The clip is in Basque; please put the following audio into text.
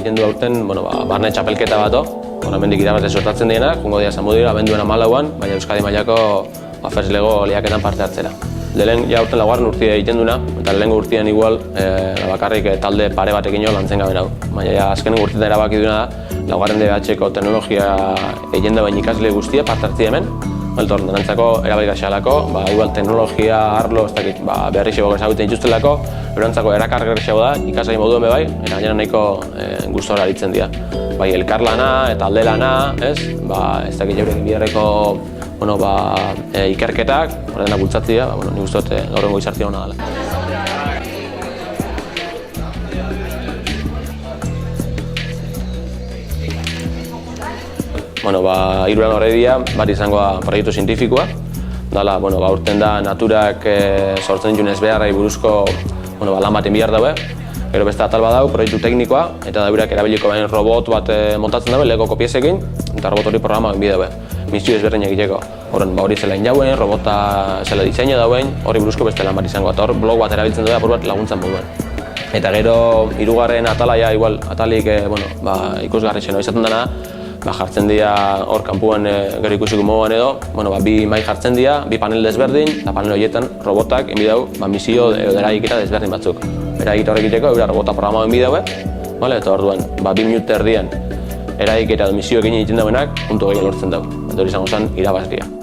egiten du aurten, barne txapelketa bato, hemendik irabazle sortatzen dienak, jungo dira Zamudira, abenduan 14an, baina Euskadi mailako First Lego lehiaketan parte hartzera. Lehen aurten laugarren urtia egiten duna, eta lehenengo urtean igual bakarrik talde pare batekin lantzen gabe nau. Baina azkenengo urtean erabaki duna da, laugarren DBH-ko teknologia egin da baina ikasle guztia parte hartzi hemen. Dantzako erabaik gaxalako, igual teknologia, arlo, beharri xego ezagutzen dituztelako, berantzako erakargarriago da, ikasgai moduen bebai, eta gainera nahiko gustora aritzen dira. Bai, elkarlana eta alde lana, ez dakit jaurek biharreko ikerketak, horrena bultzatzea, nik uste dut gaurrengo izartia hona dela. Hiruran horredia, bat izangoa proiektu zientifikoa. Aurten da naturak sortzen dituen ezbeharrei buruzko lan baten bihar daue. Gero beste atal bat dau, proiektu teknikoa, eta daurak erabiliko bain robot bat montatzen daue, Lego kopiezekin, eta robot hori programa egin daue. Misio ezberdin egiteko. Hori zela jauen, robota zela diseina dauen, hori buruzko beste lan bat izangoa. Eta hor blog bat erabiltzen dugu apur bat laguntzan moduan. Eta gero hirugarren atalaia, atalik ikusgarri xeno izaten dena, jartzen dira hor kanpuan gero ikusiko moduan edo, bi mai jartzen dira, bi panel desberdin, eta panel horietan robotak egin bidau misio edo eragiketa desberdin batzuk. Eragiketa horrek egiteko, robota programa egin bidau, eta orduan, 2 minute erdian eragiketa edo misio egin egiten dauenak, puntu gehien lortzen dau. Eta hori izango zen irabazlia.